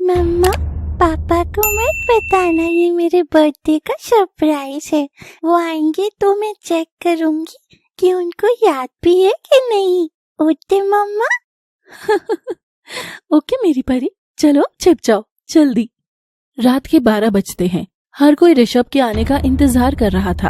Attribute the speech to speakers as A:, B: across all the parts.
A: मम्मा, पापा को मत बताना ये मेरे बर्थडे का सरप्राइज है। वो आएंगे तो मैं चेक करूंगी कि उनको याद भी है कि नहीं। ओके मम्मा।
B: ओके मेरी परी, चलो छिप जाओ जल्दी। रात के 12 बजते हैं। हर कोई ऋषभ के आने का इंतजार कर रहा था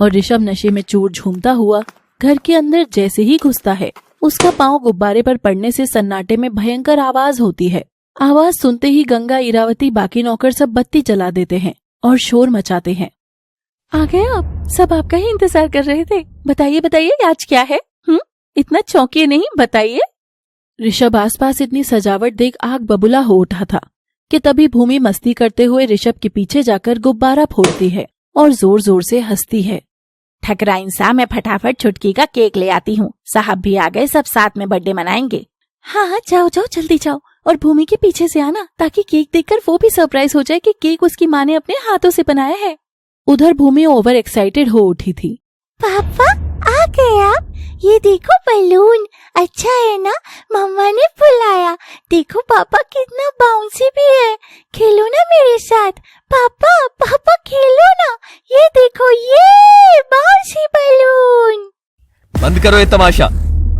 B: और ऋषभ नशे में चूर झूमता हुआ घर के अंदर जैसे ही घुसता है, उसका पांव गुब्बारे पर पड़ने से सन्नाटे में भयंकर आवाज होती है। आवाज सुनते ही गंगा, इरावती, बाकी नौकर सब बत्ती जला देते हैं और शोर मचाते हैं। आ गए आप, सब आपका ही इंतजार कर रहे थे। बताइए बताइए आज क्या है? इतना चौंकिए नहीं, बताइए। ऋषभ आसपास इतनी सजावट देख आग बबूला हो उठा था कि तभी भूमि मस्ती करते हुए ऋषभ के पीछे जाकर गुब्बारा फोड़ती है और जोर जोर से हंसती है।
C: ठकराइन सा, मैं फटाफट छुटकी का केक ले आती हूँ। साहब भी आ गए, सब साथ में बर्थडे मनाएंगे।
B: हाँ जाओ जाओ जल्दी जाओ, और भूमि के पीछे से आना ताकि केक देखकर वो भी सरप्राइज हो जाए कि केक उसकी माँ ने अपने हाथों से बनाया है। उधर भूमि ओवर एक्साइटेड हो उठी थी।
A: पापा आ गए आप? ये देखो बलून, अच्छा है ना? मम्मा ने बुलाया। देखो पापा कितना बाउंसी भी है। खेलो ना मेरे साथ। पापा पापा खेलो ना। ये देखो, ये बाउंसी बलून।
D: बंद करो ये तमाशा,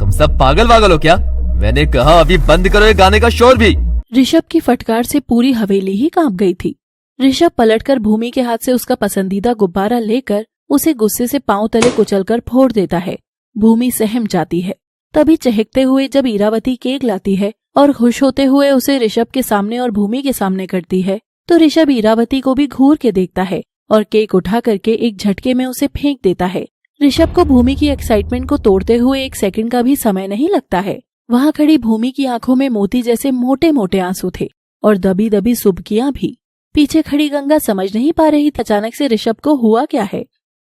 D: तुम सब पागल वागल हो क्या? मैंने कहा अभी बंद करो ये गाने का शोर भी।
B: ऋषभ की फटकार से पूरी हवेली ही कांप गई थी। ऋषभ पलटकर भूमि के हाथ से उसका पसंदीदा गुब्बारा लेकर उसे गुस्से से पांव तले कुचलकर फोड़ देता है। भूमि सहम जाती है। तभी चहकते हुए जब इरावती केक लाती है और खुश होते हुए उसे ऋषभ के सामने और भूमि के सामने करती है, तो ऋषभ इरावती को भी घूर के देखता है और केक उठा करके एक झटके में उसे फेंक देता है। ऋषभ को भूमि की एक्साइटमेंट को तोड़ते हुए एक सेकंड का भी समय नहीं लगता है। वहाँ खड़ी भूमि की आंखों में मोती जैसे मोटे मोटे आंसू थे और दबी दबी सुबकियां भी। पीछे खड़ी गंगा समझ नहीं पा रही अचानक से ऋषभ को हुआ क्या है।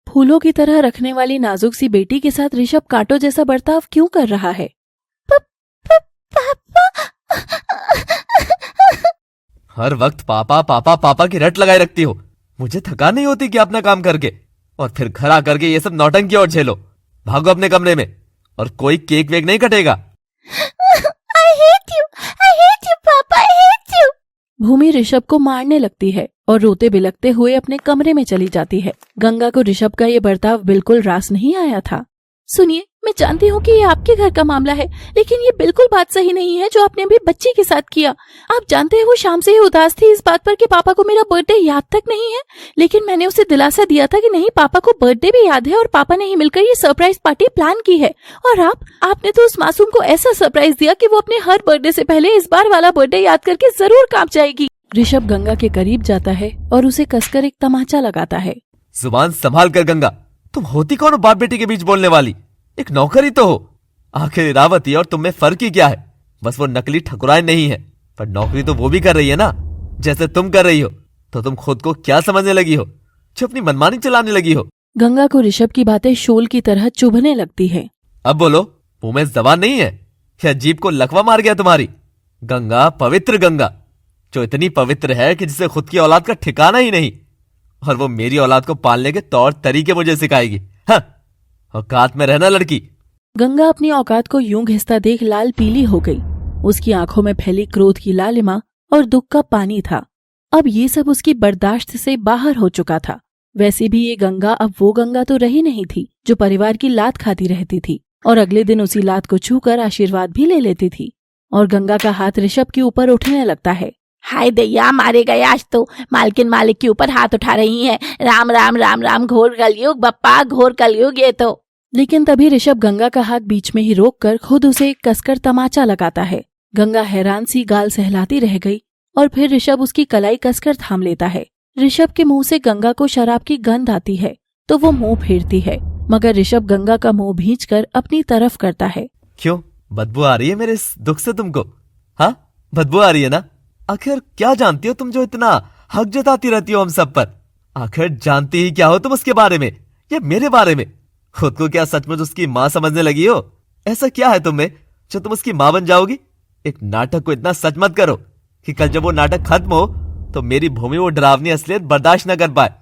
B: फूलों की तरह रखने वाली नाजुक सी बेटी के साथ ऋषभ कांटों जैसा बर्ताव क्यों कर रहा है?
D: हर वक्त पापा पापा पापा की रट लगाए रखती हो। मुझे थकान नहीं होती क्या अपना काम करके? और फिर घर आ करके ये सब नौटंकी और झेलो। भागो अपने कमरे में, और कोई केक वेक नहीं कटेगा।
A: I hate you, पापा, I hate you।
B: भूमि ऋषभ को मारने लगती है और रोते बिलखते हुए अपने कमरे में चली जाती है। गंगा को ऋषभ का ये बर्ताव बिल्कुल रास नहीं आया था। सुनिए, मैं जानती हूँ कि ये आपके घर का मामला है, लेकिन ये बिल्कुल बात सही नहीं है जो आपने अभी बच्ची के साथ किया। आप जानते हैं वो शाम से ही उदास थी इस बात पर कि पापा को मेरा बर्थडे याद तक नहीं है, लेकिन मैंने उसे दिलासा दिया था कि नहीं, पापा को बर्थडे भी याद है और पापा ने ही मिलकर ये सरप्राइज पार्टी प्लान की है। और आपने तो उस मासूम को ऐसा सरप्राइज दिया कि वो अपने हर बर्थडे से पहले इस बार वाला बर्थडे याद करके जरूर कांप जाएगी। ऋषभ गंगा के करीब जाता है और उसे कसकर एक तमाचा लगाता है।
D: जुबान संभाल कर गंगा, तुम होती कौन हो बाप बेटी के बीच बोलने वाली? एक नौकर ही तो हो। आखिर इरावती और तुम में फर्क ही क्या है? बस वो नकली ठकुराई नहीं है, पर नौकरी तो वो भी कर रही है ना, जैसे तुम कर रही हो। तो तुम खुद को क्या समझने लगी हो जो अपनी मनमानी चलाने लगी हो?
B: गंगा को ऋषभ की बातें शोल की तरह चुभने लगती है।
D: अब बोलो, मुंह में जबान नहीं है या जीभ को लकवा मार गया तुम्हारी? गंगा, पवित्र गंगा, जो इतनी पवित्र है कि जिसे खुद की औलाद का ठिकाना ही नहीं, और वो मेरी औलाद को पालने के तौर तरीके मुझे सिखाएगी। हाँ, औकात में रहना लड़की।
B: गंगा अपनी औकात को यूं घिसता देख लाल पीली हो गई। उसकी आंखों में फैली क्रोध की लालिमा और दुख का पानी था। अब ये सब उसकी बर्दाश्त से बाहर हो चुका था। वैसे भी ये गंगा अब वो गंगा तो रही नहीं थी जो परिवार की लात खाती रहती थी और अगले दिन उसी लात को छूकर आशीर्वाद भी ले लेती थी। और गंगा का हाथ ऋषभ के ऊपर उठने लगता है।
C: हाय दैया, मारे गए आज तो। मालकिन मालिक के ऊपर हाथ उठा रही है। राम राम राम राम, घोर कलयुग बप्पा, घोर कलयुग ये तो।
B: लेकिन तभी ऋषभ गंगा का हाथ बीच में ही रोककर खुद उसे कसकर तमाचा लगाता है। गंगा हैरान सी गाल सहलाती रह गई और फिर ऋषभ उसकी कलाई कसकर थाम लेता है। ऋषभ के मुंह से गंगा को शराब की गंध आती है तो वो मुंह फेरती है, मगर ऋषभ गंगा का मुंह भींचकर अपनी तरफ करता है।
D: क्यों, बदबू आ रही है मेरे इस दुख से तुमको? हाँ, बदबू आ रही है ना? आखिर क्या जानती हो तुम जो इतना हक जताती रहती हो हम सब पर? आखिर जानती ही क्या हो तुम उसके बारे में या मेरे बारे में? खुद को क्या सचमुच उसकी माँ समझने लगी हो? ऐसा क्या है तुम्हें जो तुम उसकी माँ बन जाओगी? एक नाटक को इतना सच मत करो कि कल जब वो नाटक खत्म हो तो मेरी भूमि वो डरावनी असलियत बर्दाश्त न कर पाए।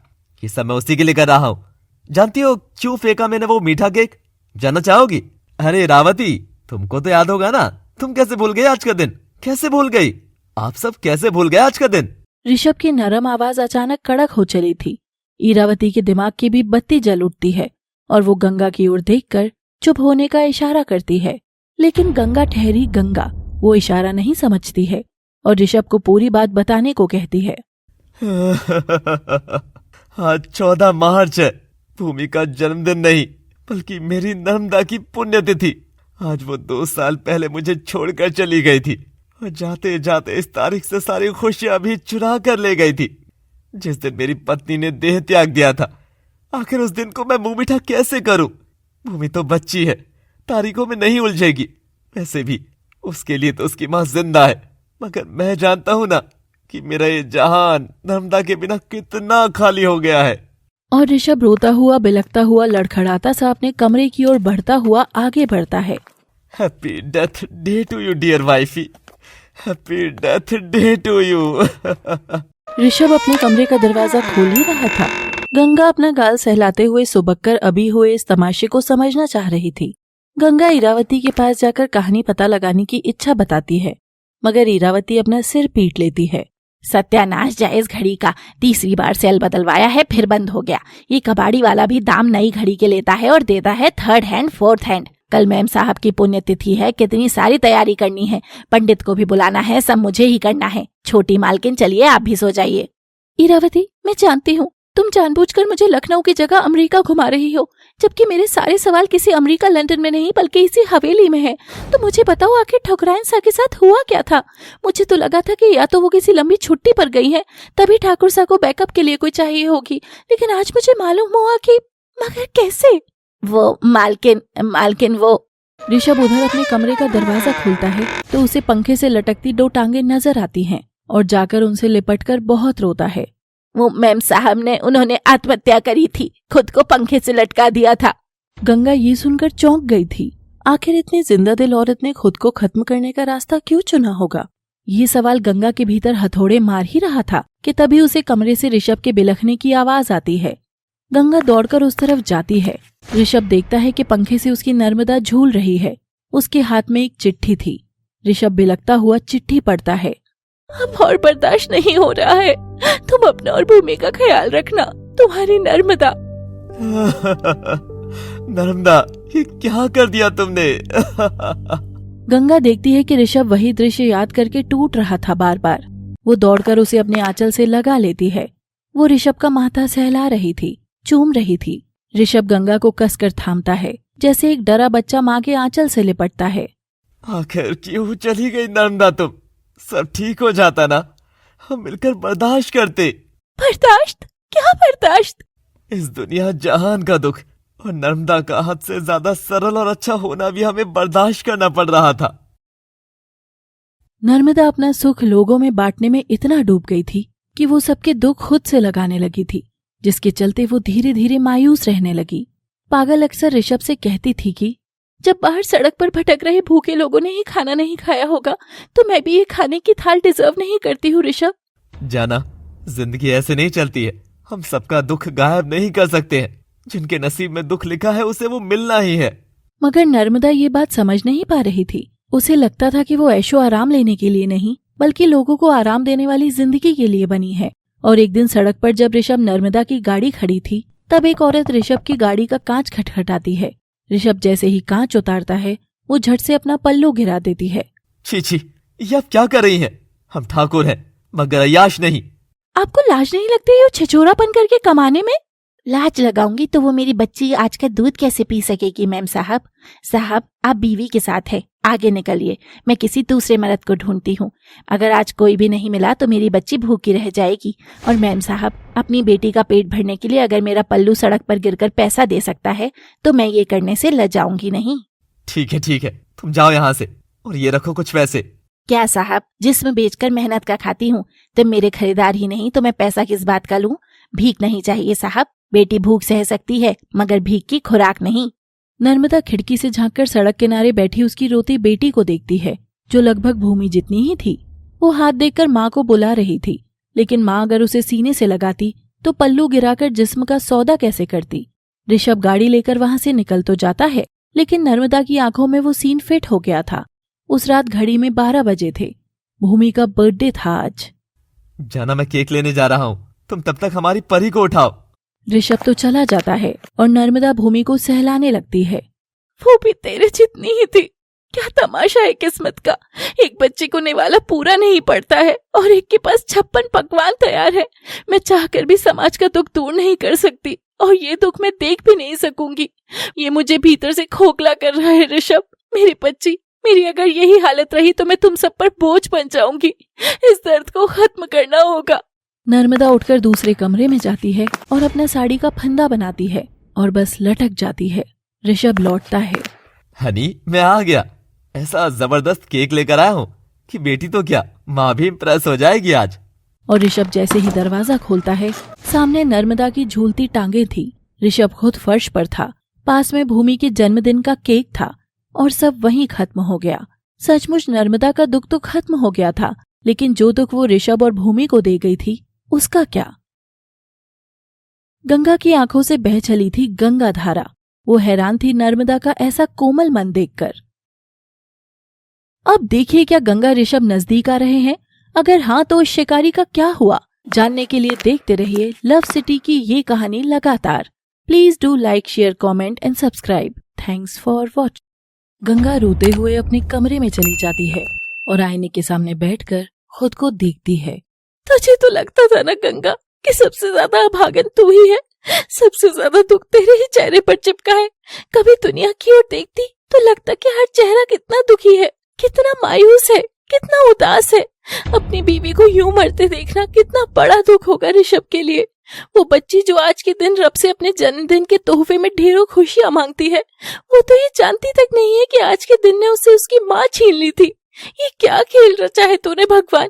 D: ये सब मैं उसी के लिए कर रहा हूँ। जानती हो क्यों फेंका मैंने वो मीठा केक? जानना चाहोगी? अरे रावती, तुमको तो याद होगा ना। तुम कैसे भूल गई आज का दिन? कैसे भूल गई? आप सब कैसे भूल गए आज का दिन?
B: ऋषभ की नरम आवाज अचानक कड़क हो चली थी। इरावती के दिमाग की भी बत्ती जल उठती है और वो गंगा की ओर देखकर चुप होने का इशारा करती है, लेकिन गंगा ठहरी गंगा वो इशारा नहीं समझती है और ऋषभ को पूरी बात बताने को कहती है।
D: आज 14 मार्च है, भूमि का जन्मदिन नहीं बल्कि मेरी नर्मदा की पुण्यतिथि। आज वो 2 साल पहले मुझे छोड़कर चली गई थी और जाते जाते इस तारीख से सारी खुशियां भी चुरा कर ले गई थी। जिस दिन मेरी पत्नी ने देह त्याग दिया था, आखिर उस दिन को मैं मुंह मीठा कैसे करूं? भूमि तो बच्ची है, तारीखों में नहीं उलझेगी। वैसे भी उसके लिए तो उसकी माँ जिंदा है, मगर मैं जानता हूं ना कि मेरा ये जहान नर्मदा के बिना कितना खाली हो गया है।
B: और ऋषभ रोता हुआ बिलखता हुआ लड़खड़ाता सा अपने कमरे की ओर बढ़ता हुआ आगे बढ़ता है।
D: Happy death day to you dear wifey, happy death day to you.
B: Rishabh अपने कमरे का दरवाजा खोल ही रहा था। गंगा अपना गाल सहलाते हुए सुबक्कर अभी हुए इस तमाशे को समझना चाह रही थी। गंगा इरावती के पास जाकर कहानी पता लगाने की इच्छा बताती है, मगर इरावती अपना सिर पीट लेती है।
C: सत्यानाश जाए इस घड़ी का, 3री बार सेल बदलवाया है फिर बंद हो गया। ये कबाड़ी वाला भी दाम नई घड़ी के लेता है और देता है 3rd हैंड 4th हैंड। कल मैम साहब की पुण्यतिथि है, कितनी सारी तैयारी करनी है, पंडित को भी बुलाना है, सब मुझे ही करना है। छोटी मालकिन चलिए आप भी सो जाइए।
B: इरावती, मैं जानती हूँ तुम जानबूझकर मुझे लखनऊ की जगह अमेरिका घुमा रही हो, जबकि मेरे सारे सवाल किसी अमेरिका लंदन में नहीं बल्कि इसी हवेली में है। तो मुझे बताओ आखिर ठकुराइन सा के साथ हुआ क्या था? मुझे तो लगा था कि या तो वो किसी लंबी छुट्टी पर गई है, तभी ठाकुर सा को बैकअप के लिए कोई चाहिए होगी, लेकिन आज मुझे मालूम हुआ कि मगर कैसे?
C: वो मालकिन वो।
B: ऋषभ उधर अपने कमरे का दरवाजा खोलता है तो उसे पंखे से लटकती 2 टांगे नजर आती हैं और जाकर उनसे लिपटकर बहुत रोता है।
C: वो मैम साहब ने उन्होंने आत्महत्या करी थी, खुद को पंखे से लटका दिया था।
B: गंगा ये सुनकर चौंक गई थी। आखिर इतनी जिंदा दिल औरत ने खुद को खत्म करने का रास्ता क्यों चुना होगा? ये सवाल गंगा के भीतर हथौड़े मार ही रहा था कि तभी उसे कमरे से ऋषभ के बिलखने की आवाज आती है। गंगा दौड़कर उस तरफ जाती है। ऋषभ देखता है कि पंखे से उसकी नर्मदा झूल रही है। उसके हाथ में एक चिट्ठी थी। ऋषभ बिलखता हुआ चिट्ठी पढ़ता है।
C: अब और बर्दाश्त नहीं हो रहा है, तुम अपना और भूमि का ख्याल रखना, तुम्हारी नर्मदा।
D: नर्मदा, ये क्या कर दिया तुमने?
B: गंगा देखती है कि ऋषभ वही दृश्य याद करके टूट रहा था बार बार। वो दौड़कर उसे अपने आंचल से लगा लेती है। वो ऋषभ का माथा सहला रही थी, चूम रही थी। ऋषभ गंगा को कसकर थामता है, जैसे एक डरा बच्चा माँ के आंचल से लिपटता है।
D: आखिर क्यों चली गई नर्मदा तुम? सब ठीक हो जाता ना, हम मिलकर बर्दाश्त करते।
C: बर्दाश्त? क्या बर्दाश्त?
D: इस दुनिया जहान का दुख और नर्मदा का हद से ज्यादा सरल और अच्छा होना भी हमें बर्दाश्त करना पड़ रहा था।
B: नर्मदा अपना सुख लोगों में बांटने में इतना डूब गई थी कि वो सबके दुख खुद से लगाने लगी थी, जिसके चलते वो धीरे धीरे मायूस रहने लगी। पागल अक्सर ऋषभ से कहती थी कि जब बाहर सड़क पर भटक रहे भूखे लोगों ने ही खाना नहीं खाया होगा, तो मैं भी ये खाने की थाल डिजर्व नहीं करती हूँ। ऋषभ,
D: जाना, जिंदगी ऐसे नहीं चलती है। हम सबका दुख गायब नहीं कर सकते हैं। जिनके नसीब में दुख लिखा है उसे वो मिलना ही है।
B: मगर नर्मदा ये बात समझ नहीं पा रही थी। उसे लगता था कि वो ऐशो आराम लेने के लिए नहीं बल्कि लोगों को आराम देने वाली जिंदगी के लिए बनी है। और एक दिन सड़क पर जब ऋषभ नर्मदा की गाड़ी खड़ी थी, तब एक औरत ऋषभ की गाड़ी का कांच खटखटाती है। ऋषभ जैसे ही कांच उतारता है, वो झट से अपना पल्लू गिरा देती है।
D: छी छी, ये आप क्या कर रही हैं? हम ठाकुर हैं मगर अय्याश नहीं।
C: आपको लाज नहीं लगती है छिछोरापन करके कमाने में? लाज लगाऊंगी तो वो मेरी बच्ची आज का दूध कैसे पी सकेगी? मैम साहब, आप बीवी के साथ है, आगे निकलिए, मैं किसी दूसरे मर्द को ढूंढती हूँ। अगर आज कोई भी नहीं मिला तो मेरी बच्ची भूखी रह जाएगी। और मैम साहब, अपनी बेटी का पेट भरने के लिए अगर मेरा पल्लू सड़क पर गिरकर पैसा दे सकता है तो मैं ये करने से लजाऊंगी नहीं।
D: ठीक है, तुम जाओ यहाँ से और ये रखो कुछ पैसे।
C: क्या साहब, जिस्म बेचकर मेहनत का खाती हूँ, तुम मेरे खरीदार ही नहीं तो मैं पैसा किस बात का लूं? भीख नहीं चाहिए साहब, बेटी भूख सह सकती है मगर भीख की खुराक नहीं।
B: नर्मदा खिड़की से झांककर सड़क किनारे बैठी उसकी रोती बेटी को देखती है, जो लगभग भूमि जितनी ही थी। वो हाथ देखकर माँ को बुला रही थी, लेकिन माँ अगर उसे सीने से लगाती तो पल्लू गिराकर जिस्म का सौदा कैसे करती। ऋषभ गाड़ी लेकर वहां से निकल तो जाता है, लेकिन नर्मदा की आंखों में वो सीन फिट हो गया था। उस रात घड़ी में 12 बजे थे। भूमि का बर्थडे था आज।
D: जाना, मैं केक लेने जा रहा हूँ, तुम तब तक हमारी परी को उठाओ।
B: ऋषभ तो चला जाता है और नर्मदा भूमि को सहलाने लगती है।
C: वो भी तेरे जितनी ही थी। क्या तमाशा है किस्मत का, एक बच्चे को निवाला पूरा नहीं पड़ता है और एक के पास 56 पकवान तैयार है। मैं चाहकर भी समाज का दुख दूर नहीं कर सकती और ये दुख मैं देख भी नहीं सकूंगी। ये मुझे भीतर से खोखला कर रहा है ऋषभ। मेरी बच्ची, मेरी अगर यही हालत रही तो मैं तुम सब पर बोझ बन जाऊंगी। इस दर्द को खत्म करना होगा।
B: नर्मदा उठकर दूसरे कमरे में जाती है और अपना साड़ी का फंदा बनाती है और बस लटक जाती है। ऋषभ लौटता है।
D: हनी, मैं आ गया। ऐसा जबरदस्त केक लेकर आया हूँ कि बेटी तो क्या, माँ भी इम्प्रेस हो जाएगी आज।
B: और ऋषभ जैसे ही दरवाजा खोलता है, सामने नर्मदा की झूलती टांगे थी। ऋषभ खुद फर्श पर था। पास में भूमि के जन्मदिन का केक था और सब वहीं खत्म हो गया। सचमुच नर्मदा का दुख तो खत्म हो गया था, लेकिन जो दुख वो ऋषभ और भूमि को दे गई थी, उसका क्या? गंगा की आंखों से बह चली थी गंगा धारा। वो हैरान थी नर्मदा का ऐसा कोमल मन देखकर। अब देखिए, क्या गंगा ऋषभ नजदीक आ रहे हैं? अगर हाँ तो इस शिकारी का क्या हुआ? जानने के लिए देखते रहिए लव सिटी की ये कहानी लगातार। Please do like, share, comment and subscribe. Thanks for watching. Ganga रोते हुए अपने कमरे में चली जाती है और आईने के सामने बैठकर खुद को देखती है।
C: तुझे तो लगता था ना गंगा कि सबसे ज्यादा अभागन तू ही है। सबसे ज्यादा दुख तेरे ही चेहरे पर चिपका है। कभी दुनिया की ओर देखती तो लगता कि हर चेहरा कितना दुखी है, कितना मायूस है, कितना उदास है। अपनी बीवी को यूं मरते देखना कितना बड़ा दुख होगा ऋषभ के लिए। वो बच्ची जो आज के दिन रब से अपने जन्मदिन के तोहफे में ढेरों खुशियां मांगती है, वो तो ये जानती तक नहीं है कि आज के दिन ने उससे उसकी माँ छीन ली थी। ये क्या खेल रचा है तूने भगवान?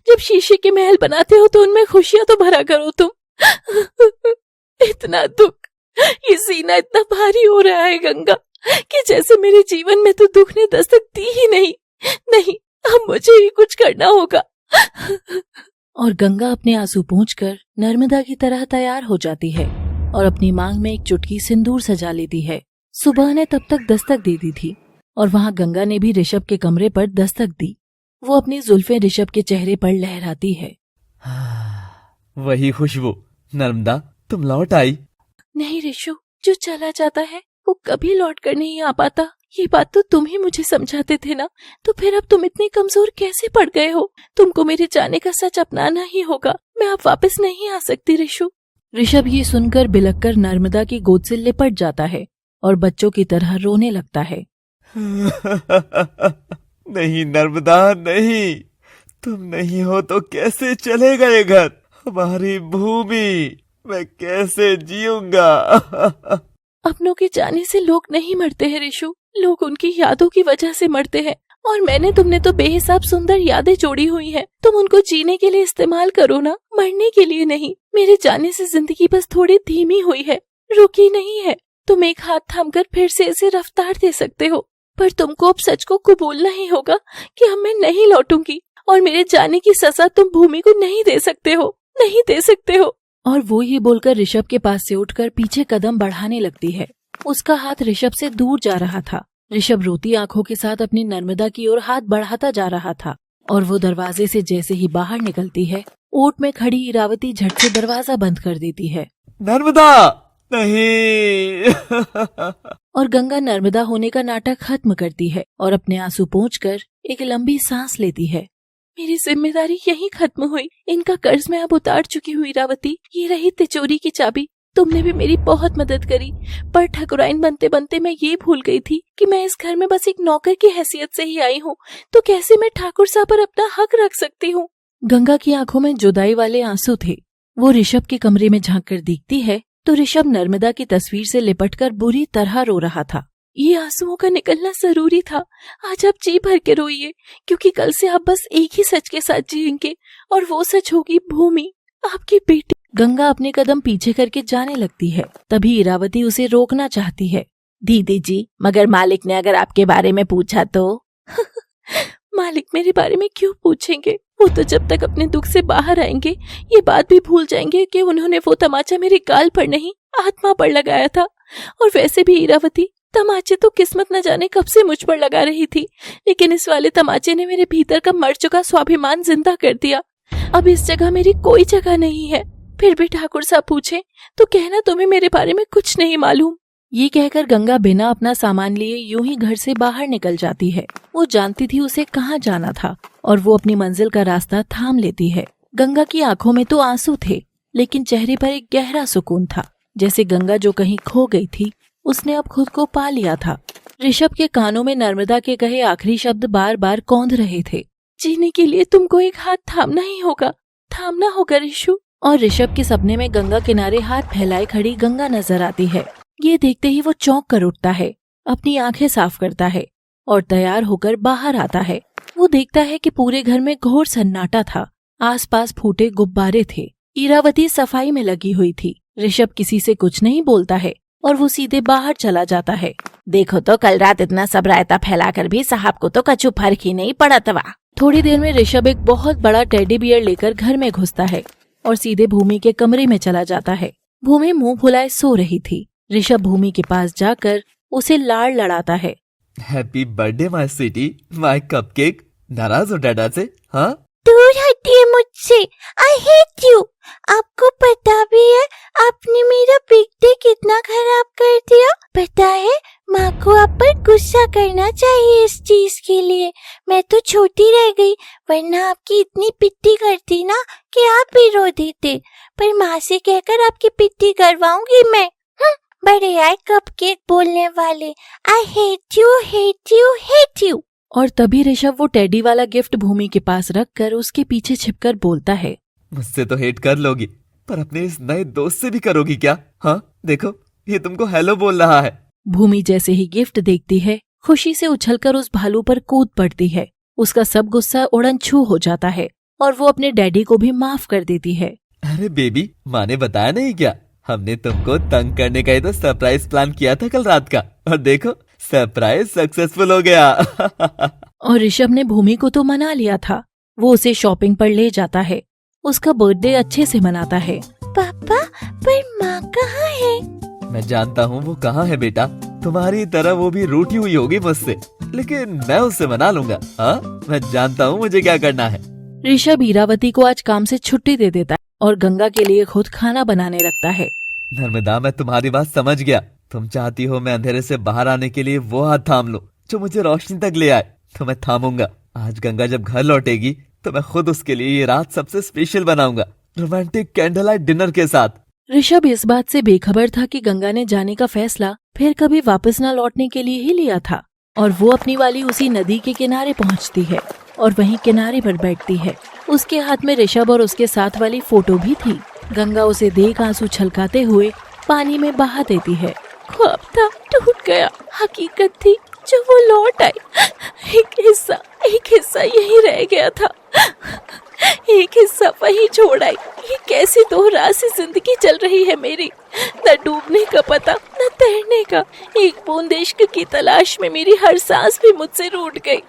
C: जब शीशे के महल बनाते हो तो उनमें खुशियां तो भरा करो तुम। इतना दुख, ये सीना इतना भारी हो रहा है गंगा कि जैसे मेरे जीवन में तो दुख ने दस्तक दी ही नहीं। नहीं, अब मुझे ही कुछ करना होगा।
B: और गंगा अपने आंसू पोंछकर नर्मदा की तरह तैयार हो जाती है और अपनी मांग में एक चुटकी सिंदूर सजा लेती है। सुबह ने तब तक दस्तक दे दी थी और वहाँ गंगा ने भी ऋषभ के कमरे पर दस्तक दी। वो अपनी जुल्फें ऋषभ के चेहरे पर लहराती है।
D: वही खुशबू। नर्मदा, तुम लौट आई।
C: नहीं ऋषु, जो चला जाता है वो कभी लौट कर नहीं आ पाता। ये बात तो तुम ही मुझे समझाते थे ना, तो फिर अब तुम इतने कमजोर कैसे पड़ गए हो? तुमको मेरे जाने का सच अपनाना ही होगा। मैं अब वापस नहीं आ सकती ऋषु।
B: ऋषभ ये सुनकर बिलककर नर्मदा की गोद से लिपट जाता है और बच्चों की तरह रोने लगता है।
D: नहीं नर्मदा, नहीं, तुम नहीं हो तो कैसे चलेगा ये घर? हमारी भूमि, मैं कैसे जीऊंगा?
C: अपनों के जाने से लोग नहीं मरते हैं ऋषु, लोग उनकी यादों की वजह से मरते हैं। और तुमने तो बेहिसाब सुंदर यादें जोड़ी हुई हैं। तुम उनको जीने के लिए इस्तेमाल करो ना, मरने के लिए नहीं। मेरे जाने से जिंदगी बस थोड़ी धीमी हुई है, रुकी नहीं है। तुम एक हाथ थामकर फिर से इसे रफ्तार दे सकते हो, पर तुमको अब सच को कबूलना ही होगा कि अब मैं नहीं लौटूंगी और मेरे जाने की सजा तुम भूमि को नहीं दे सकते हो, नहीं दे सकते हो।
B: और वो ये बोलकर ऋषभ के पास से उठकर पीछे कदम बढ़ाने लगती है। उसका हाथ ऋषभ से दूर जा रहा था। ऋषभ रोती आंखों के साथ अपनी नर्मदा की ओर हाथ बढ़ाता जा रहा था और वो दरवाजे से जैसे ही बाहर निकलती है, ओट में खड़ी इरावती झट से दरवाजा बंद कर देती है।
D: नर्मदा, नहीं।
B: और गंगा नर्मदा होने का नाटक खत्म करती है और अपने आंसू पोंछकर एक लंबी सांस लेती है।
C: मेरी जिम्मेदारी यही खत्म हुई। इनका कर्ज मैं अब उतार चुकी हूँ इरावती। ये रही तिजोरी की चाबी। तुमने भी मेरी बहुत मदद करी, पर ठकुराइन बनते बनते मैं ये भूल गई थी कि मैं इस घर में बस एक नौकर की हैसियत से ही आई हूँ, तो कैसे मैं ठाकुर साहब पर अपना हक रख सकती हूँ?
B: गंगा की आंखों में जुदाई वाले आंसू थे। वो ऋषभ के कमरे में झांक कर देखती है तो ऋषभ नर्मदा की तस्वीर से लिपटकर बुरी तरह रो रहा था।
C: ये आंसुओं का निकलना जरूरी था। आज आप जी भर के रोइए, क्योंकि कल से आप बस एक ही सच के साथ जिएंगे और वो सच होगी भूमि, आपकी बेटी।
B: गंगा अपने कदम पीछे करके जाने लगती है। तभी इरावती उसे रोकना चाहती है।
C: दीदी जी, मगर मालिक ने अगर आपके बारे में पूछा तो? मालिक मेरे बारे में क्यों पूछेंगे? वो तो जब तक अपने दुख से बाहर आएंगे ये बात भी भूल जाएंगे कि उन्होंने वो तमाचा मेरे गाल पर नहीं, आत्मा पर लगाया था। और वैसे भी इरावती,
B: तमाचे तो किस्मत न जाने कब से मुझ पर लगा रही थी, लेकिन इस वाले तमाचे ने मेरे भीतर का मर चुका स्वाभिमान जिंदा कर दिया। अब इस जगह मेरी कोई जगह नहीं है। फिर भी ठाकुर साहब पूछे तो कहना तुम्हें मेरे बारे में कुछ नहीं मालूम। ये कहकर गंगा बिना अपना सामान लिए यूं ही घर से बाहर निकल जाती है। वो जानती थी उसे कहाँ जाना था और वो अपनी मंजिल का रास्ता थाम लेती है। गंगा की आंखों में तो आंसू थे, लेकिन चेहरे पर एक गहरा सुकून था, जैसे गंगा जो कहीं खो गई थी उसने अब खुद को पा लिया था। ऋषभ के कानों में नर्मदा के कहे आखिरी शब्द बार बार कौंध रहे थे। जीने के लिए तुमको एक हाथ थामना ही होगा, थामना होगा ऋषु। और ऋषभ के सपने में गंगा किनारे हाथ फैलाए खड़ी गंगा नजर आती है। ये देखते ही वो चौंक कर उठता है, अपनी आंखें साफ करता है और तैयार होकर बाहर आता है। वो देखता है कि पूरे घर में घोर सन्नाटा था। आसपास फूटे गुब्बारे थे। इरावती सफाई में लगी हुई थी। ऋषभ किसी से कुछ नहीं बोलता है और वो सीधे बाहर चला जाता है।
C: देखो तो कल रात इतना सब रायता फैलाकर भी साहब को तो कछु फर्क ही नहीं पड़ा था।
B: थोड़ी देर में ऋषभ एक बहुत बड़ा टेडी बियर लेकर घर में घुसता है और सीधे भूमि के कमरे में चला जाता है। भूमि मुंह फुलाए सो रही थी। ऋषभ भूमि के पास जाकर उसे लाड़ लड़ाता है।
D: Happy birthday my sweetie, my cupcake. नाराज हो डैडा से? हाँ,
A: दूर हटिए मुझसे, आई हेट यू। आपको पता भी है आपने मेरा बिग डे कितना खराब कर दिया। पता है माँ को आप पर गुस्सा करना चाहिए इस चीज के लिए। मैं तो छोटी रह गई, वरना आपकी इतनी पिट्टी करती ना कि आप भी रो देते। पर माँ से कहकर आपकी पिट्टी करवाऊंगी मैं। बड़े आए कपकेक बोलने वाले। I hate you, hate you, hate you.
B: और तभी ऋषभ वो टेडी वाला गिफ्ट भूमि के पास रखकर उसके पीछे छिपकर बोलता है,
D: मुझसे तो हेट कर लोगी, पर अपने इस नए दोस्त से भी करोगी क्या? हाँ देखो, ये तुमको हेलो बोल रहा है।
B: भूमि जैसे ही गिफ्ट देखती है, खुशी से उछलकर उस भालू पर कूद पड़ती है। उसका सब गुस्सा उड़न छू हो जाता है और वो अपने डैडी को भी माफ कर देती है।
D: अरे बेबी, माँ ने बताया नहीं क्या? हमने तुमको तंग करने का ही तो सरप्राइज प्लान किया था कल रात का, और देखो सरप्राइज सक्सेसफुल हो गया।
B: और ऋषभ ने भूमि को तो मना लिया था। वो उसे शॉपिंग पर ले जाता है, उसका बर्थडे अच्छे से मनाता है।
A: पापा, पर माँ कहाँ है?
D: मैं जानता हूँ वो कहाँ है बेटा। तुम्हारी तरह वो भी रूठी हुई होगी मुझसे, लेकिन मैं उससे मना लूंगा। हाँ, मैं जानता हूँ मुझे क्या करना है।
B: ऋषभ इरावती को आज काम से छुट्टी दे देता है और गंगा के लिए खुद खाना बनाने लगता है।
D: नर्मदा, मैं तुम्हारी बात समझ गया। तुम चाहती हो मैं अंधेरे से बाहर आने के लिए वो हाथ थाम लूं जो मुझे रोशनी तक ले आए, तो मैं थामूंगा। आज गंगा जब घर लौटेगी तो मैं खुद उसके लिए ये रात सबसे स्पेशल बनाऊंगा, रोमांटिक कैंडल लाइट डिनर के साथ।
B: ऋषभ इस बात से बेखबर था कि गंगा ने जाने का फैसला फिर कभी वापस न लौटने के लिए ही लिया था और वो अपनी वाली उसी नदी के किनारे पहुंचती है और वहीं किनारे पर बैठती है। उसके हाथ में ऋषभ और उसके साथ वाली फोटो भी थी। गंगा उसे देख आंसू छलकाते हुए पानी में बहा देती है। ख्वाब था, टूट गया, हकीकत थी जो वो लौट आई। एक हिस्सा यही रह गया था, एक हिस्सा वही छोड़ आई। ये कैसी दोहरा सी जिंदगी चल रही है मेरी, न डूबने का पता न तैरने का। एक बूंद इश्क की तलाश में मेरी हर सांस भी मुझसे रूठ गई।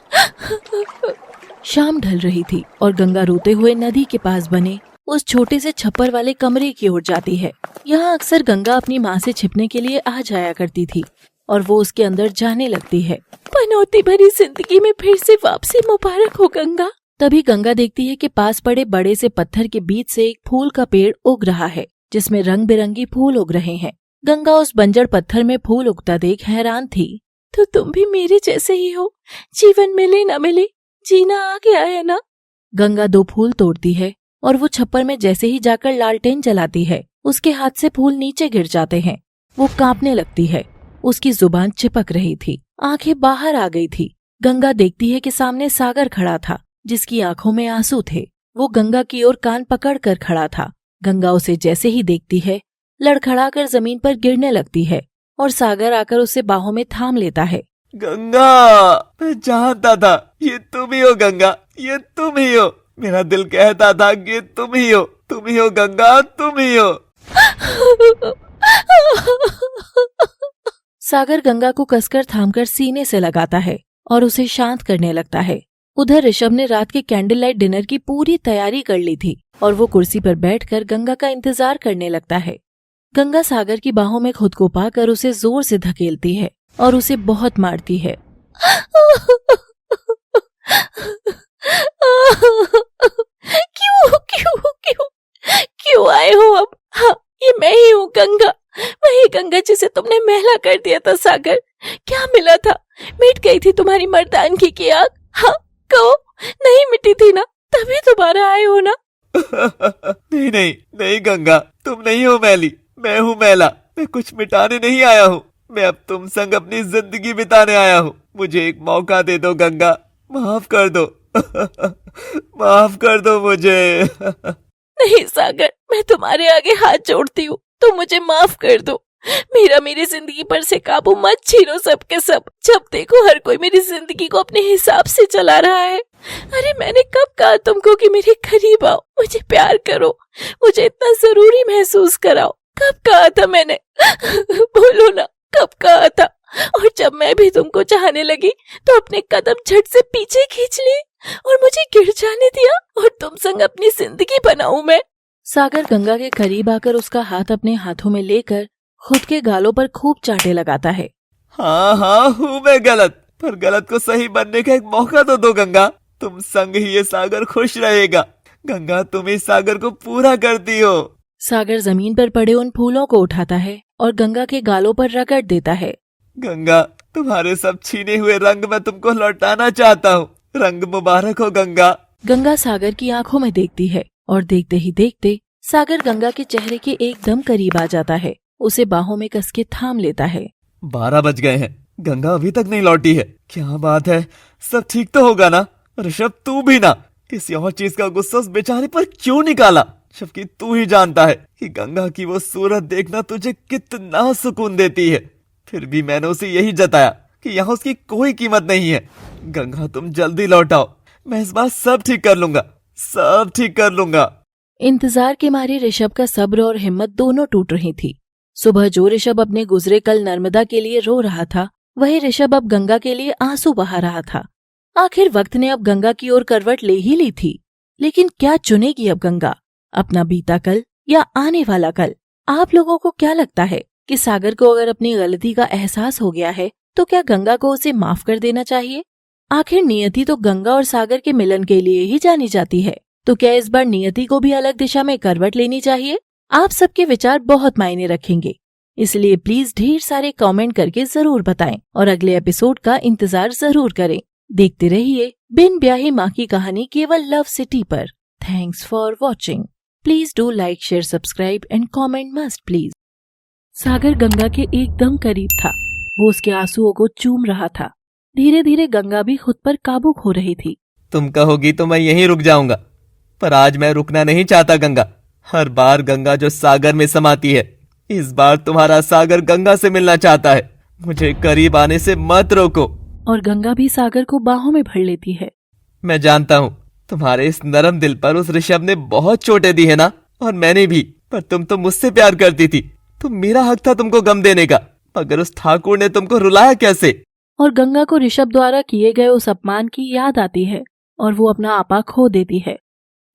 B: शाम ढल रही थी और गंगा रोते हुए नदी के पास बने उस छोटे से छप्पर वाले कमरे की ओर जाती है। यहाँ अक्सर गंगा अपनी माँ से छिपने के लिए आ जाया करती थी और वो उसके अंदर जाने लगती है। पनौती भरी जिंदगी में फिर से वापसी मुबारक हो गंगा। तभी गंगा देखती है कि पास पड़े बड़े से पत्थर के बीच से एक फूल का पेड़ उग रहा है, जिसमें रंग बिरंगी फूल उग रहे हैं। गंगा उस बंजर पत्थर में फूल उगता देख हैरान थी। तो तुम भी मेरे जैसे ही हो, जीवन मिले न मिले जीना आ गया है ना। गंगा 2 फूल तोड़ती है और वो छप्पर में जैसे ही जाकर लालटेन जलाती है, उसके हाथ से फूल नीचे गिर जाते हैं। वो कांपने लगती है, उसकी जुबान चिपक रही थी, आंखें बाहर आ गई थी। गंगा देखती है कि सामने सागर खड़ा था, जिसकी आंखों में आंसू थे। वो गंगा की ओर कान पकड़ कर खड़ा था। गंगा उसे जैसे ही देखती है, लड़खड़ा कर जमीन पर गिरने लगती है और सागर आकर उसे बाहों में थाम लेता है।
D: गंगा, मैं जानता था ये तुम ही हो गंगा, ये तुम ही हो। मेरा दिल कहता था कि तुम ही हो गंगा, तुम ही हो।
B: सागर गंगा को कसकर थामकर सीने से लगाता है और उसे शांत करने लगता है। उधर ऋषभ ने रात के कैंडल लाइट डिनर की पूरी तैयारी कर ली थी और वो कुर्सी पर बैठकर गंगा का इंतजार करने लगता है। गंगा सागर की बाहों में खुद को पाकर उसे जोर से धकेलती है और उसे बहुत मारती है।
C: क्यों क्यों क्यों क्यों आए हो अब? हाँ, ये मैं ही हूँ गंगा, वही गंगा जिसे तुमने मैला कर दिया था सागर। क्या मिला था? मिट गई थी तुम्हारी मर्दानगी की आग? हाँ कहो, नहीं मिटी थी ना, तभी दोबारा आए हो ना?
D: नहीं नहीं नहीं गंगा, तुम नहीं हो मैली, मैं हूँ मैला। मैं कुछ मिटाने नहीं आया हूँ, मैं अब तुम संग अपनी जिंदगी बिताने आया हूँ। मुझे एक मौका दे दो गंगा, माफ कर दो। माफ कर दो मुझे।
C: नहीं सागर, मैं तुम्हारे आगे हाथ जोड़ती हूँ, तो मुझे माफ कर दो। मेरी जिंदगी पर से काबू मत छीनो सब के सब। जब देखो हर कोई मेरी जिंदगी को अपने हिसाब से चला रहा है। अरे मैंने कब कहा तुमको कि मेरे करीब आओ, मुझे प्यार करो, मुझे इतना जरूरी महसूस कराओ? कब कहा था मैंने? बोलो ना, कब कहा था? और जब मैं भी तुमको चाहने लगी तो अपने कदम झट से पीछे खींच लिए और मुझे गिर जाने दिया, और तुम संग अपनी जिंदगी बनाऊं मैं?
B: सागर गंगा के करीब आकर उसका हाथ अपने हाथों में लेकर खुद के गालों पर खूब चाटे लगाता है।
D: हाँ हूँ मैं गलत, पर गलत को सही बनने का एक मौका तो दो गंगा। तुम संग ही ये सागर खुश रहेगा। गंगा तुम इस सागर को पूरा करती हो।
B: सागर जमीन पर पड़े उन फूलों को उठाता है और गंगा के गालों पर रगड़ देता है।
D: गंगा, तुम्हारे सब छीने हुए रंग मैं तुमको लौटाना चाहता हूँ। रंग मुबारक हो गंगा।
B: गंगा सागर की आंखों में देखती है और देखते ही देखते सागर गंगा के चेहरे के एकदम करीब आ जाता है, उसे बाहों में कस के थाम लेता है।
D: 12 बज गए हैं, गंगा अभी तक नहीं लौटी है। क्या बात है, सब ठीक तो होगा ना? ऋषभ तू भी ना, किसी और चीज का गुस्सा उस बेचारे पर क्यों निकाला? जबकि तू ही जानता है कि गंगा की वो सूरत देखना तुझे कितना सुकून देती है। फिर भी मैंने उसे यही जताया कि यहाँ उसकी कोई कीमत नहीं है। गंगा तुम जल्दी लौटाओ, मैं इस बार सब ठीक कर लूंगा, सब ठीक कर लूंगा।
B: इंतजार के मारे ऋषभ का सब्र और हिम्मत दोनों टूट रही थी। सुबह जो ऋषभ अपने गुजरे कल नर्मदा के लिए रो रहा था, वही ऋषभ अब गंगा के लिए आंसू बहा रहा था। आखिर वक्त ने अब गंगा की ओर करवट ले ही ली थी, लेकिन क्या चुनेगी अब गंगा, अपना बीता कल या आने वाला कल? आप लोगों को क्या लगता है कि सागर को अगर अपनी गलती का एहसास हो गया है तो क्या गंगा को उसे माफ कर देना चाहिए? आखिर नियति तो गंगा और सागर के मिलन के लिए ही जानी जाती है, तो क्या इस बार नियति को भी अलग दिशा में करवट लेनी चाहिए? आप सबके विचार बहुत मायने रखेंगे, इसलिए प्लीज ढेर सारे कमेंट करके जरूर बताएं और अगले एपिसोड का इंतजार जरूर करें। देखते रहिए बिन ब्याही माँ की कहानी केवल लव सिटी पर। Thanks for watching. Please do like, share, subscribe and comment must please. Sagar Ganga के एकदम करीब था, वो उसके आंसुओं को चूम रहा था। धीरे धीरे गंगा भी खुद पर काबू खो रही थी।
D: तुम कहोगी तो मैं यहीं रुक जाऊंगा, पर आज मैं रुकना नहीं चाहता गंगा। हर बार गंगा जो सागर में समाती है, इस बार तुम्हारा सागर गंगा से मिलना चाहता है। मुझे करीब आने से मत रोको।
B: और गंगा भी सागर को बाहों में भर लेती है।
D: मैं जानता हूँ तुम्हारे इस नरम दिल पर उस ऋषभ ने बहुत चोटें दी है ना, और मैंने भी, पर तुम तो मुझसे प्यार करती थी, तो मेरा हक था तुमको गम देने का, मगर उस ठाकुर ने तुमको रुलाया कैसे?
B: और गंगा को ऋषभ द्वारा किए गए उस अपमान की याद आती है और वो अपना आपा खो देती है।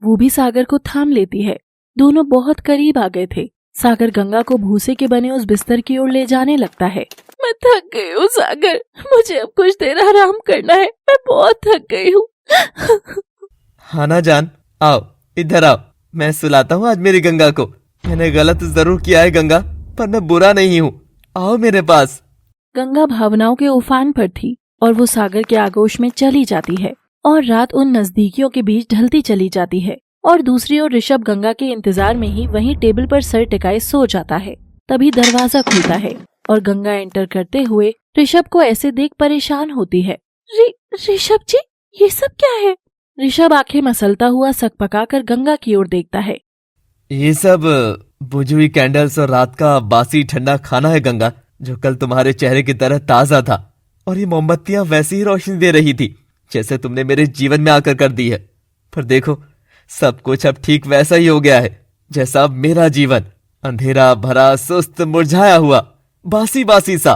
B: वो भी सागर को थाम लेती है। दोनों बहुत करीब आ गए थे। सागर गंगा को भूसे के बने उस बिस्तर की ओर ले जाने लगता है।
C: मैं थक गई हूँ सागर, मुझे अब कुछ देर आराम करना है, मैं बहुत थक गई हूँ।
D: हाँ ना जान, आओ इधर आओ, मैं सुलाता हूँ आज मेरी गंगा को। मैंने गलत जरूर किया है गंगा, पर मैं बुरा नहीं हूँ, आओ मेरे पास।
B: गंगा भावनाओं के उफान पर थी और वो सागर के आगोश में चली जाती है और रात उन नजदीकियों के बीच ढलती चली जाती है। और दूसरी ओर ऋषभ गंगा के इंतजार में ही वहीं टेबल पर सर टिकाए सो जाता है। तभी दरवाजा खुलता है और गंगा एंटर करते हुए ऋषभ को ऐसे देख परेशान होती है।
C: ऋषभ जी, ये सब क्या है?
B: ऋषभ आंखें मसलता हुआ सकपकाकर गंगा की ओर देखता है।
D: ये सब बुझी हुई कैंडल्स और रात का बासी ठंडा खाना है गंगा, जो कल तुम्हारे चेहरे की तरह ताजा था। और ये मोमबत्तियां वैसी ही रोशनी दे रही थी जैसे तुमने मेरे जीवन में आकर कर दी है। पर देखो, सब कुछ अब ठीक वैसा ही हो गया है जैसा अब मेरा जीवन, अंधेरा भरा, सुस्त, मुरझाया हुआ, बासी बासी सा।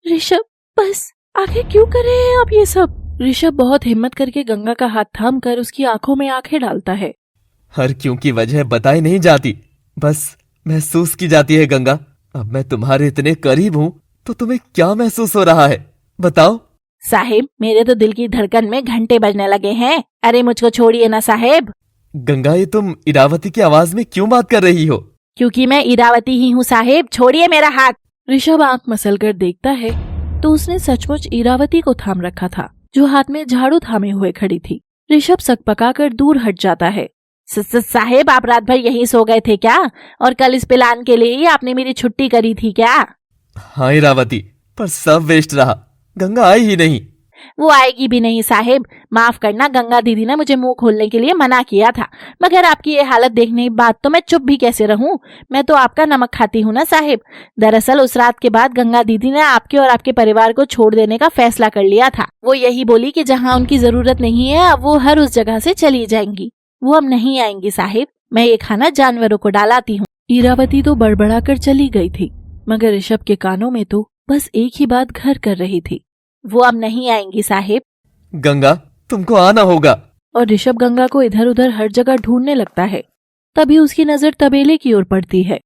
C: ऋषभ, बस आगे क्यों कर रहे हैं आप ये सब?
B: ऋषभ बहुत हिम्मत करके गंगा का हाथ थाम कर उसकी आंखों में आंखें डालता है।
D: हर क्यों की वजह बताई नहीं जाती, बस महसूस की जाती है गंगा। अब मैं तुम्हारे इतने करीब हूँ तो तुम्हें क्या महसूस हो रहा है, बताओ।
C: साहेब, मेरे तो दिल की धड़कन में घंटे बजने लगे हैं। अरे मुझको छोड़िए ना साहेब।
D: गंगा, ये तुम इरावती की आवाज में क्यों बात कर रही हो?
C: क्योंकि मैं इरावती ही हूँ साहेब, छोड़िए मेरा हाथ।
B: ऋषभ आंख मसलकर देखता है तो उसने सचमुच इरावती को थाम रखा था, जो हाथ में झाड़ू थामे हुए खड़ी थी। ऋषभ सकपकाकर दूर हट जाता है।
C: साहेब, आप रात भर यहीं सो गए थे क्या? और कल इस प्लान के लिए ही आपने मेरी छुट्टी करी थी क्या?
D: हाँ इरावती, पर सब वेस्ट रहा, गंगा आई ही नहीं।
C: वो आएगी भी नहीं साहेब। माफ करना, गंगा दीदी ने मुझे मुंह खोलने के लिए मना किया था, मगर आपकी ये हालत देखने के बाद तो मैं चुप भी कैसे रहूं। मैं तो आपका नमक खाती हूँ ना साहेब। दरअसल उस रात के बाद गंगा दीदी ने आपके और आपके परिवार को छोड़ देने का फैसला कर लिया था। वो यही बोली कि जहाँ उनकी जरूरत नहीं है अब वो हर उस जगह से चली जाएंगी। वो अब नहीं आएंगी साहेब। मैं ये खाना जानवरों को डालाती हूँ।
B: इरावती तो बड़बड़ाकर चली गई थी, मगर ऋषभ के कानों में तो बस एक ही बात घर कर रही थी।
C: वो अब नहीं आएंगी साहेब।
D: गंगा, तुमको आना होगा।
B: और ऋषभ गंगा को इधर उधर हर जगह ढूंढने लगता है। तभी उसकी नजर तबेले की ओर पड़ती है।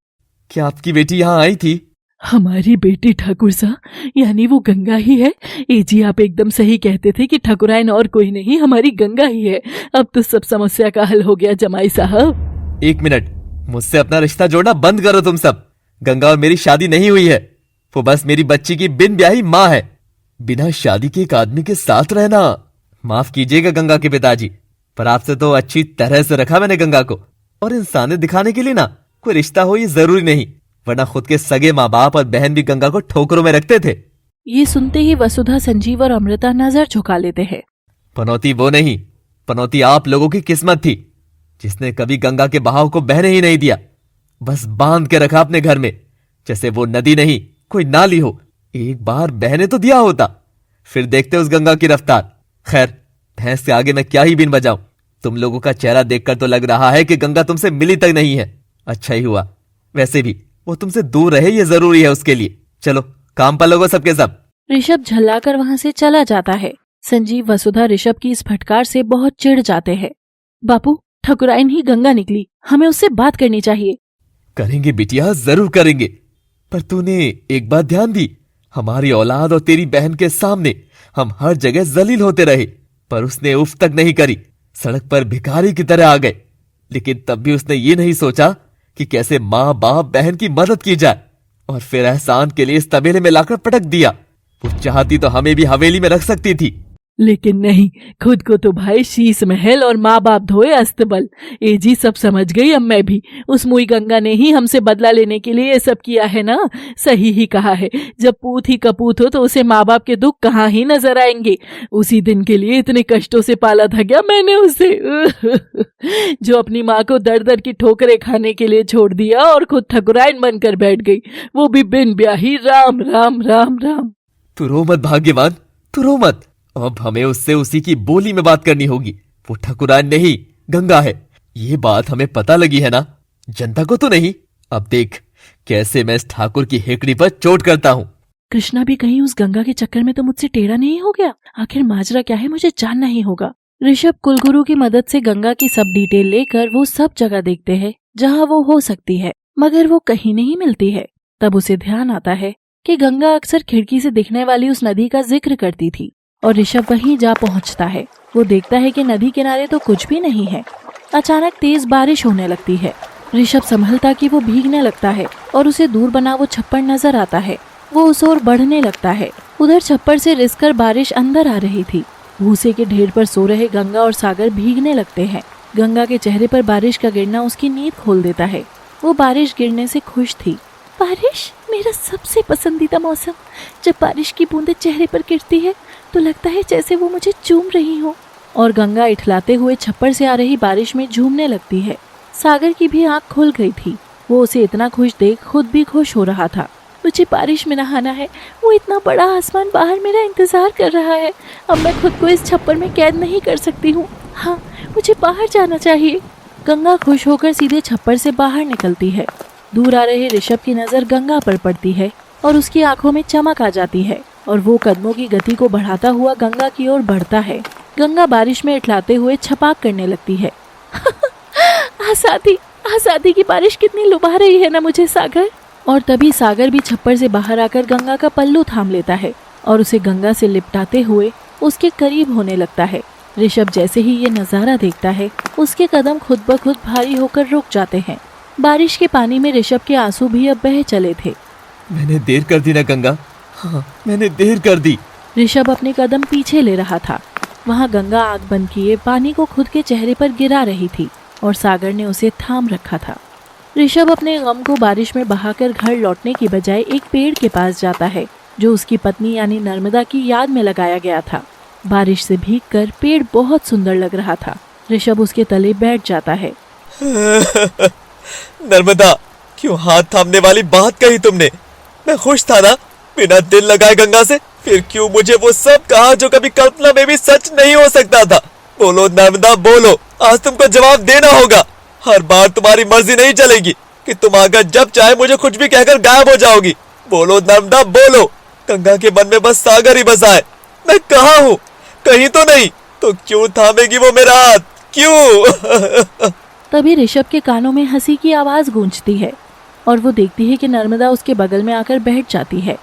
D: क्या आपकी बेटी यहाँ आई थी?
B: हमारी बेटी ठाकुर सा, यानी वो गंगा ही है। जी, आप एकदम सही कहते थे कि ठाकुराइन और कोई नहीं, हमारी गंगा ही है। अब तो सब समस्या का हल हो गया जमाई साहब।
D: 1 मिनट, मुझसे अपना रिश्ता जोड़ना बंद करो तुम सब। गंगा और मेरी शादी नहीं हुई है, वो बस मेरी बच्ची की बिन ब्याही माँ है। बिना शादी के एक आदमी के साथ रहना, माफ कीजिएगा गंगा के पिताजी, पर आपसे तो अच्छी तरह से रखा मैंने गंगा को। और इंसानियत दिखाने के लिए ना कोई रिश्ता हो ये जरूरी नहीं, वरना खुद के सगे माँ बाप और बहन भी गंगा को ठोकरों में रखते थे।
B: ये सुनते ही वसुधा, संजीव और अमृता नजर झुका लेते हैं।
D: पनौती वो नहीं, पनौती आप लोगों की किस्मत थी, जिसने कभी गंगा के बहाव को बहने ही नहीं दिया, बस बांध के रखा अपने घर में, जैसे वो नदी नहीं कोई नाली हो। एक बार बहने तो दिया होता, फिर देखते उस गंगा की रफ्तार। खैर, भैंस के आगे मैं क्या ही बीन बजाऊं। तुम लोगों का चेहरा देखकर तो लग रहा है कि गंगा तुमसे मिली तक नहीं है। अच्छा ही हुआ, वैसे भी वो तुमसे दूर रहे ये जरूरी है उसके लिए। चलो काम पर लगो सबके सब।
B: ऋषभ झल्लाकर वहां से चला जाता है। संजीव, वसुधा ऋषभ की इस फटकार से बहुत चिढ़ जाते हैं। बापू, ठाकुराइन ही गंगा निकली, हमें उससे बात करनी चाहिए।
D: करेंगे बिटिया, जरूर करेंगे, पर तूने एक बात ध्यान दी, हमारी औलाद और तेरी बहन के सामने हम हर जगह जलील होते रहे, पर उसने उफ तक नहीं करी। सड़क पर भिखारी की तरह आ गए, लेकिन तब भी उसने ये नहीं सोचा कि कैसे माँ बाप बहन की मदद की जाए, और फिर एहसान के लिए इस तबेले में लाकर पटक दिया। वो चाहती तो हमें भी हवेली में रख सकती थी,
B: लेकिन नहीं, खुद को तो भाई शीश महल और माँ बाप धोए अस्तबल। जी, सब समझ गई अब मैं भी। उस मुई गंगा ने ही हमसे बदला लेने के लिए ये सब किया है ना। सही ही कहा है, जब पूत ही कपूत हो तो उसे माँ बाप के दुख कहाँ ही नजर आएंगे। उसी दिन के लिए इतने कष्टों से पाला था क्या मैंने उसे, जो अपनी माँ को दर दर की ठोकरें खाने के लिए छोड़ दिया और खुद ठकुराइन बनकर बैठ गई, वो भी बिन ब्याही। राम राम राम राम।
D: तू रो मत भाग्यवान, तू रो मत। अब हमें उससे उसी की बोली में बात करनी होगी। वो ठकुराइन नहीं गंगा है, ये बात हमें पता लगी है ना, जनता को तो नहीं। अब देख कैसे मैं इस ठाकुर की हेकड़ी पर चोट करता हूँ।
B: कृष्णा भी कहीं उस गंगा के चक्कर में तो मुझसे टेढ़ा नहीं हो गया। आखिर माजरा क्या है मुझे जानना ही होगा। ऋषभ कुलगुरु की मदद से गंगा की सब डिटेल लेकर वो सब जगह देखते हैं जहाँ वो हो सकती है, मगर वो कहीं नहीं मिलती है। तब उसे ध्यान आता है कि गंगा अक्सर खिड़की से दिखने वाली उस नदी का जिक्र करती थी, और ऋषभ वहीं जा पहुंचता है। वो देखता है कि नदी किनारे तो कुछ भी नहीं है। अचानक तेज बारिश होने लगती है। ऋषभ संभलता कि वो भीगने लगता है और उसे दूर बना वो छप्पर नजर आता है। वो उस ओर बढ़ने लगता है। उधर छप्पर से रिसकर बारिश अंदर आ रही थी। भूसे के ढेर पर सो रहे गंगा और सागर भीगने लगते हैं। गंगा के चेहरे पर बारिश का गिरना उसकी नींद खोल देता है। वो बारिश गिरने से खुश थी। बारिश मेरा सबसे पसंदीदा मौसम। जब बारिश की बूंदें चेहरे पर गिरती है तो लगता है जैसे वो मुझे चूम रही हो। और गंगा इठलाते हुए छप्पर से आ रही बारिश में झूमने लगती है। सागर की भी आंख खुल गई थी। वो उसे इतना खुश देख खुद भी खुश हो रहा था। मुझे बारिश में नहाना है। वो इतना बड़ा आसमान बाहर मेरा इंतजार कर रहा है। अब मैं खुद को इस छप्पर में कैद नहीं कर सकती हूँ। हाँ, मुझे बाहर जाना चाहिए। गंगा खुश होकर सीधे छप्पर से बाहर निकलती है। दूर आ रहे ऋषभ की नजर गंगा पर पड़ती है और उसकी आंखों में चमक आ जाती है, और वो कदमों की गति को बढ़ाता हुआ गंगा की ओर बढ़ता है। गंगा बारिश में इठलाते हुए छपाक करने लगती है। आजादी, आजादी की बारिश कितनी लुभा रही है ना मुझे सागर। और तभी सागर भी छप्पर से बाहर आकर गंगा का पल्लू थाम लेता है और उसे गंगा से लिपटाते हुए उसके करीब होने लगता है। ऋषभ जैसे ही ये नजारा देखता है उसके कदम खुद ब खुद भारी होकर रुक जाते हैं। बारिश के पानी में ऋषभ के आंसू भी अब बह चले थे।
D: मैंने देर कर दी ना गंगा, हाँ मैंने देर कर दी।
B: ऋषभ अपने कदम पीछे ले रहा था। वहाँ गंगा आंख बंद किए पानी को खुद के चेहरे पर गिरा रही थी और सागर ने उसे थाम रखा था। ऋषभ अपने गम को बारिश में बहाकर घर लौटने की बजाय एक पेड़ के पास जाता है जो उसकी पत्नी यानी नर्मदा की याद में लगाया गया था। बारिश से भीगकर पेड़ बहुत सुंदर लग रहा था। ऋषभ उसके तले बैठ जाता है।
D: नर्मदा, क्यों हाथ थामने वाली बात कही तुमने? मैं खुश था ना बिना दिल लगाए गंगा से, फिर क्यों मुझे वो सब कहा जो कभी कल्पना में भी सच नहीं हो सकता था? बोलो नर्मदा बोलो, आज तुमको जवाब देना होगा। हर बार तुम्हारी मर्जी नहीं चलेगी कि तुम आकर जब चाहे मुझे कुछ भी कहकर गायब हो जाओगी। बोलो नर्मदा बोलो, गंगा के मन में बस सागर ही बसा है। मैं कहाँ हूँ? कहीं तो नहीं, तो क्यों थामेगी वो मेरा हाथ, क्यों?
B: तभी ऋषभ के कानों में हंसी की आवाज गूंजती है और वो देखती है कि नर्मदा उसके बगल में आकर बैठ जाती है।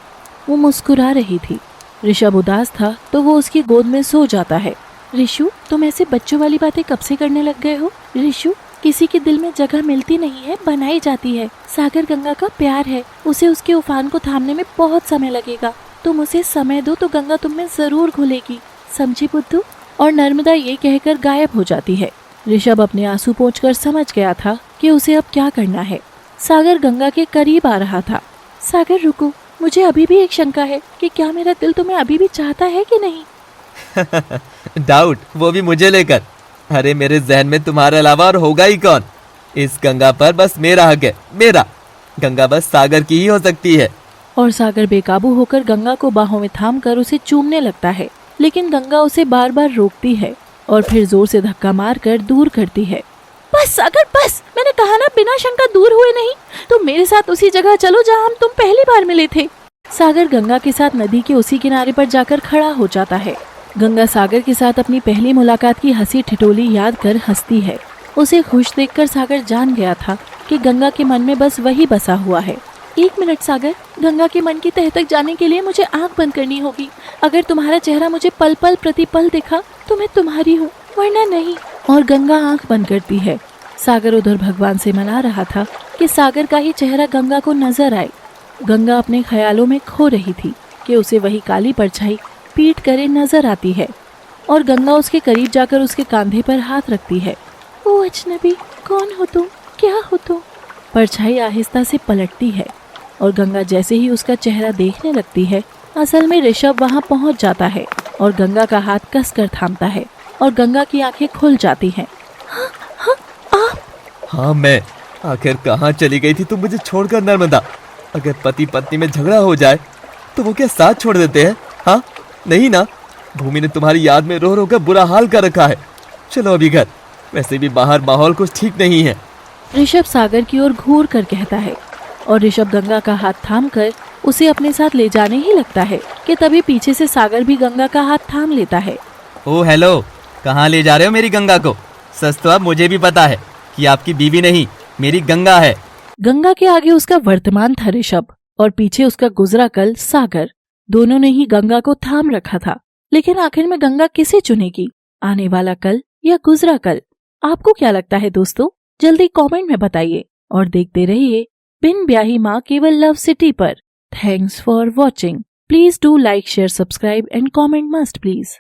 B: वो मुस्कुरा रही थी। ऋषभ उदास था तो वो उसकी गोद में सो जाता है। ऋषु, तुम ऐसे बच्चों वाली बातें कब से करने लग गए हो? ऋषु, किसी के दिल में जगह मिलती नहीं है, बनाई जाती है। सागर गंगा का प्यार है, उसे उसके उफान को थामने में बहुत समय लगेगा। तुम उसे समय दो तो गंगा तुम में जरूर घुलेगी, समझी बुद्धू? और नर्मदा ये कहकर गायब हो जाती है। ऋषभ अपने आंसू पोंछकर समझ गया था कि उसे अब क्या करना है। सागर गंगा के करीब आ रहा था। सागर रुको, मुझे अभी भी एक शंका है कि क्या मेरा दिल तुम्हें अभी भी चाहता है कि नहीं?
D: डाउट, वो भी मुझे लेकर? अरे मेरे जहन में तुम्हारे अलावा और होगा ही कौन? इस गंगा पर बस मेरा हक है, मेरा। गंगा बस सागर की ही हो सकती है।
B: और सागर बेकाबू होकर गंगा को बाहों में थामकर उसे चूमने लगता है, लेकिन गंगा उसे बार बार रोकती है और फिर जोर से धक्का मारकर दूर करती है।
C: बस सागर बस, मैंने कहा ना बिना शंका दूर हुए नहीं। तुम मेरे साथ उसी जगह चलो जहाँ हम तुम पहली बार मिले थे।
B: सागर गंगा के साथ नदी के उसी किनारे पर जाकर खड़ा हो जाता है। गंगा सागर के साथ अपनी पहली मुलाकात की हंसी ठिठोली याद कर हंसती है। उसे खुश देखकर सागर जान गया था कि गंगा के मन में बस वही बसा हुआ है। 1 मिनट सागर, गंगा के मन की तह तक जाने के लिए मुझे आंख बंद करनी होगी। अगर तुम्हारा चेहरा मुझे पल पल प्रतिपल दिखा तो मैं तुम्हारी हूँ, वरना नहीं। और गंगा आंख बंद करती है। सागर उधर भगवान से मना रहा था कि सागर का ही चेहरा गंगा को नजर आए। गंगा अपने ख्यालों में खो रही थी कि उसे वही काली परछाई पीट करे नजर आती है और गंगा उसके करीब जाकर उसके कंधे पर हाथ रखती है।
C: ओ अजनबी, कौन हो तुम, क्या हो तुम?
B: परछाई आहिस्ता से पलटती है और गंगा जैसे ही उसका चेहरा देखने लगती है, असल में ऋषभ वहां पहुंच जाता है और गंगा का हाथ कसकर थामता है और गंगा की आंखें खुल जाती हैं।
D: हाँ मैं, आखिर कहाँ चली गई थी तुम मुझे छोड़कर नर्मदा? अगर पति पत्नी में झगड़ा हो जाए तो वो क्या साथ छोड़ देते हैं? हाँ नहीं ना। भूमि ने तुम्हारी याद में रो रो कर बुरा हाल कर रखा है। चलो अभी घर, वैसे भी बाहर माहौल कुछ ठीक नहीं है।
B: ऋषभ सागर की ओर घूर कर कहता है और ऋषभ गंगा का हाथ थामकर उसे अपने साथ ले जाने ही लगता है कि तभी पीछे से सागर भी गंगा का हाथ थाम लेता है।
D: ओ हेलो, कहाँ ले जा रहे हो मेरी गंगा को? सच तो अब मुझे भी पता है कि आपकी बीवी नहीं, मेरी गंगा है।
B: गंगा के आगे उसका वर्तमान था ऋषभ और पीछे उसका गुजरा कल सागर। दोनों ने ही गंगा को थाम रखा था, लेकिन आखिर में गंगा किसे चुनेगी, आने वाला कल या गुजरा कल? आपको क्या लगता है दोस्तों? जल्दी कमेंट में बताइए और देखते रहिए बिन ब्याही माँ केवल लव सिटी पर। Thanks for watching. Please do like, share, subscribe and comment must please.